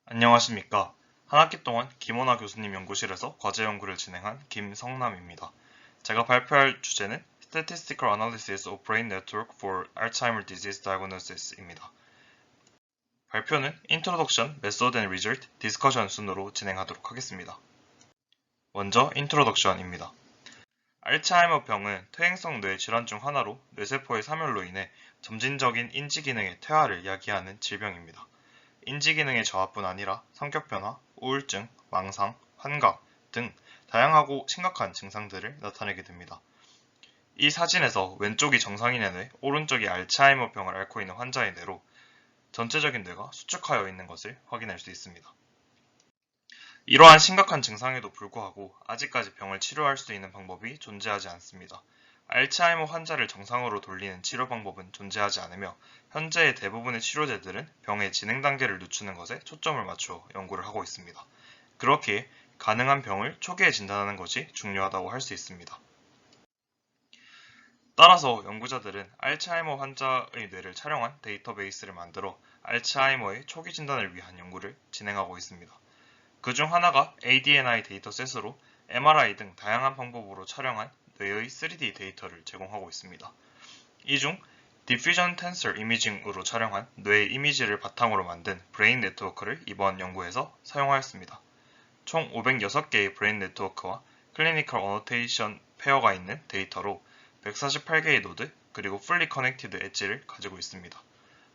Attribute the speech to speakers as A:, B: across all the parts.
A: 안녕하십니까. 한 학기 동안 김원하 교수님 연구실에서 과제 연구를 진행한 김성남입니다. 제가 발표할 주제는 Statistical Analysis of Brain Network for Alzheimer's Disease Diagnosis입니다. 발표는 Introduction, Method and Result, Discussion 순으로 진행하도록 하겠습니다. 먼저 Introduction입니다. 알츠하이머 병은 퇴행성 뇌 질환 중 하나로 뇌세포의 사멸로 인해 점진적인 인지 기능의 퇴화를 야기하는 질병입니다. 인지 기능의 저하뿐 아니라 성격 변화, 우울증, 망상, 환각 등 다양하고 심각한 증상들을 나타내게 됩니다. 이 사진에서 왼쪽이 정상인의 뇌, 오른쪽이 알츠하이머 병을 앓고 있는 환자의 뇌로 전체적인 뇌가 수축하여 있는 것을 확인할 수 있습니다. 이러한 심각한 증상에도 불구하고 아직까지 병을 치료할 수 있는 방법이 존재하지 않습니다. 알츠하이머 환자를 정상으로 돌리는 치료 방법은 존재하지 않으며 현재의 대부분의 치료제들은 병의 진행 단계를 늦추는 것에 초점을 맞추어 연구를 하고 있습니다. 그렇기에 가능한 병을 초기에 진단하는 것이 중요하다고 할 수 있습니다. 따라서 연구자들은 알츠하이머 환자의 뇌를 촬영한 데이터베이스를 만들어 알츠하이머의 초기 진단을 위한 연구를 진행하고 있습니다. 그중 하나가 ADNI 데이터셋으로 MRI 등 다양한 방법으로 촬영한 뇌의 3D 데이터를 제공하고 있습니다. 이 중 Diffusion Tensor Imaging으로 촬영한 뇌의 이미지를 바탕으로 만든 브레인 네트워크를 이번 연구에서 사용하였습니다. 총 506개의 브레인 네트워크와 클리니컬 어노테이션 페어가 있는 데이터로 148개의 노드 그리고 Fully Connected 엣지를 가지고 있습니다.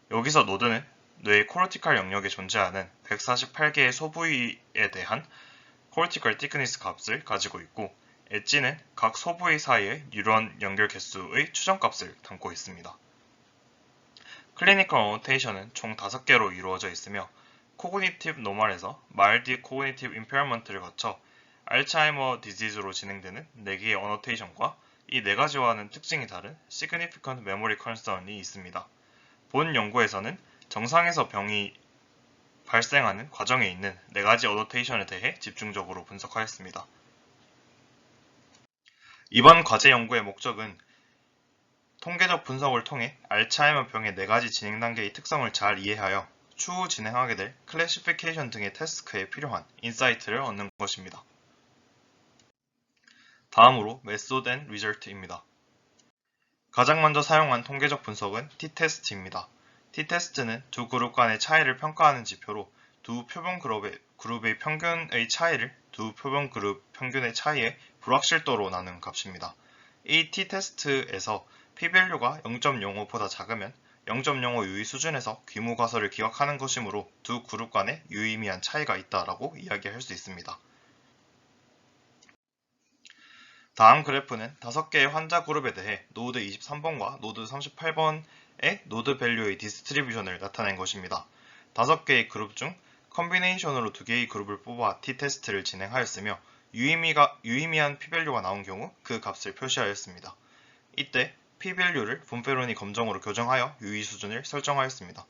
A: 여기서 노드는 뇌의 코르티칼 영역에 존재하는 148개의 소부위에 대한 코르티칼 티크니스 값을 가지고 있고 엣지는 각 소부위 사이의 뉴런 연결 개수의 추정값을 담고 있습니다. 클리니컬 어노테이션은 총 5개로 이루어져 있으며 코그니티브 노멀에서 마일드 코그니티브 임페어먼트를 거쳐 알츠하이머 디지즈로 진행되는 4개의 어노테이션과 이 4가지와는 특징이 다른 Significant Memory Concern이 있습니다. 본 연구에서는 정상에서 병이 발생하는 과정에 있는 4가지 어노테이션에 대해 집중적으로 분석하였습니다. 이번 과제 연구의 목적은 통계적 분석을 통해 알츠하이머 병의 4가지 진행 단계의 특성을 잘 이해하여 추후 진행하게 될 클래시피케이션 등의 태스크에 필요한 인사이트를 얻는 것입니다. 다음으로 Method and Result입니다. 가장 먼저 사용한 통계적 분석은 t-테스트입니다. t-테스트는 두 그룹 간의 차이를 평가하는 지표로 두 표본 그룹의 평균의 차이를 두 표본 그룹 평균의 차이의 불확실도로 나눈 값입니다. 이 t-테스트에서 p-밸류가 0.05보다 작으면 0.05 유의 수준에서 귀무가설을 기억하는 것이므로 두 그룹 간에 유의미한 차이가 있다라고 이야기할 수 있습니다. 다음 그래프는 5개의 환자 그룹에 대해 노드 23번과 노드 38번의 노드 밸류의 디스트리뷰션을 나타낸 것입니다. 5개의 그룹 중 컨비네이션으로 2개의 그룹을 뽑아 t-테스트를 진행하였으며 유의미한 p-밸류가 나온 경우 그 값을 표시하였습니다. 이때 p-밸류를 분페로니 검정으로 교정하여 유의 수준을 설정하였습니다.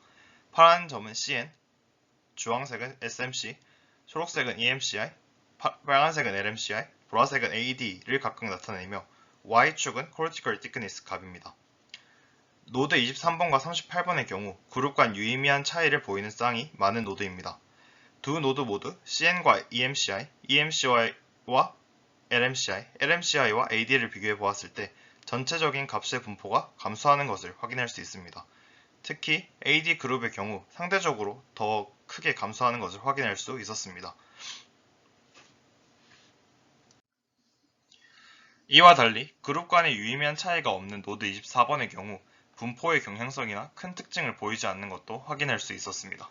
A: 파란 점은 CN, 주황색은 SMC, 초록색은 EMCI, 빨간색은 LMCI, 보라색은 AD를 각각 나타내며 Y축은 Cortical Thickness 값입니다. 노드 23번과 38번의 경우 그룹 간 유의미한 차이를 보이는 쌍이 많은 노드입니다. 두 노드 모두 CN과 EMCI, EMCI와 LMCI, LMCI와 AD를 비교해 보았을 때 전체적인 값의 분포가 감소하는 것을 확인할 수 있습니다. 특히 AD 그룹의 경우 상대적으로 더 크게 감소하는 것을 확인할 수 있었습니다. 이와 달리 그룹 간의 유의미한 차이가 없는 노드 24번의 경우 분포의 경향성이나 큰 특징을 보이지 않는 것도 확인할 수 있었습니다.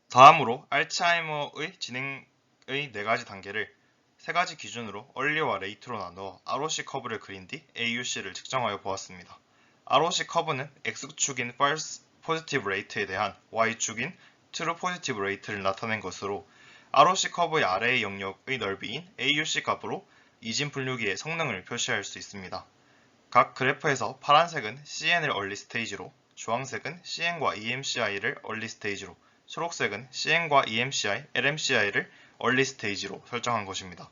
A: 다음으로 알츠하이머의 진행의 4가지 단계를 3가지 기준으로 얼리와 레이트로 나누어 ROC 커브를 그린 뒤 AUC를 측정하여 보았습니다. ROC 커브는 X축인 False Positive Rate에 대한 Y축인 True Positive Rate를 나타낸 것으로 ROC 커브의 아래의 영역의 넓이인 AUC 값으로 이진 분류기의 성능을 표시할 수 있습니다. 각 그래프에서 파란색은 CN을 얼리 스테이지로, 주황색은 CN과 EMCI를 얼리 스테이지로, 초록색은 CN과 EMCI, LMCI를 얼리 스테이지로 설정한 것입니다.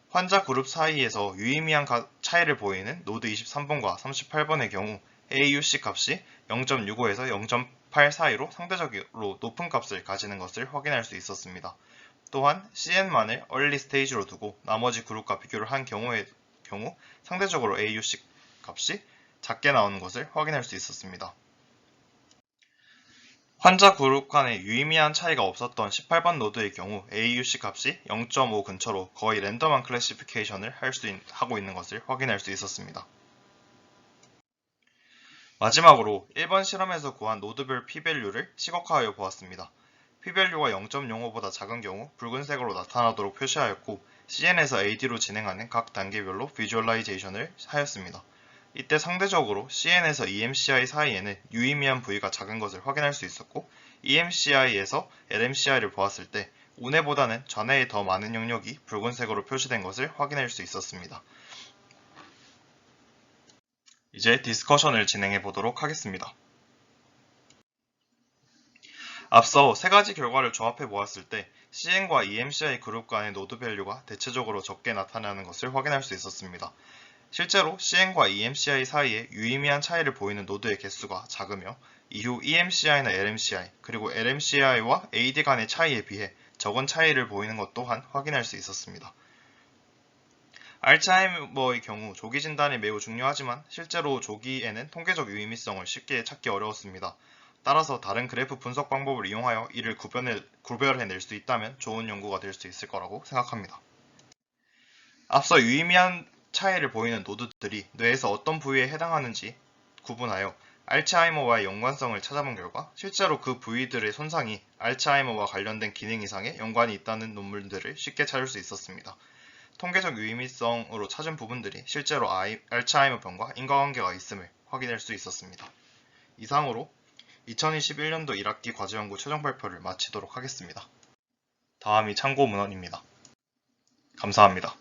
A: 환자 그룹 사이에서 유의미한 차이를 보이는 노드 23번과 38번의 경우 AUC 값이 0.65에서 0.8 사이로 상대적으로 높은 값을 가지는 것을 확인할 수 있었습니다. 또한 CN만을 얼리 스테이지로 두고 나머지 그룹과 비교를 한 경우 상대적으로 AUC 값이 작게 나오는 것을 확인할 수 있었습니다. 환자 그룹 간에 유의미한 차이가 없었던 18번 노드의 경우 AUC 값이 0.5 근처로 거의 랜덤한 클래시피케이션을 하고 있는 것을 확인할 수 있었습니다. 마지막으로 1번 실험에서 구한 노드별 p-밸류를 시각화하여 보았습니다. p-밸류가 0.05보다 작은 경우 붉은색으로 나타나도록 표시하였고 CN에서 AD로 진행하는 각 단계별로 비주얼라이제이션을 하였습니다. 이때 상대적으로 CN에서 EMCI 사이에는 유의미한 부위가 작은 것을 확인할 수 있었고 EMCI에서 LMCI를 보았을 때 우내보다는 좌내에 더 많은 영역이 붉은색으로 표시된 것을 확인할 수 있었습니다. 이제 디스커션을 진행해 보도록 하겠습니다. 앞서 세 가지 결과를 조합해 보았을 때 CN과 EMCI 그룹 간의 노드 밸류가 대체적으로 적게 나타나는 것을 확인할 수 있었습니다. 실제로 CN과 EMCI 사이에 유의미한 차이를 보이는 노드의 개수가 작으며 이후 EMCI나 LMCI 그리고 LMCI와 AD 간의 차이에 비해 적은 차이를 보이는 것 또한 확인할 수 있었습니다. 알츠하이머의 경우 조기 진단이 매우 중요하지만 실제로 조기에는 통계적 유의미성을 쉽게 찾기 어려웠습니다. 따라서 다른 그래프 분석 방법을 이용하여 이를 구별해낼 수 있다면 좋은 연구가 될 수 있을 거라고 생각합니다. 앞서 유의미한 차이를 보이는 노드들이 뇌에서 어떤 부위에 해당하는지 구분하여 알츠하이머와의 연관성을 찾아본 결과 실제로 그 부위들의 손상이 알츠하이머와 관련된 기능 이상에 연관이 있다는 논문들을 쉽게 찾을 수 있었습니다. 통계적 유의미성으로 찾은 부분들이 실제로 알츠하이머병과 인과관계가 있음을 확인할 수 있었습니다. 이상으로 2021년도 1학기 과제연구 최종 발표를 마치도록 하겠습니다. 다음이 참고 문헌입니다. 감사합니다.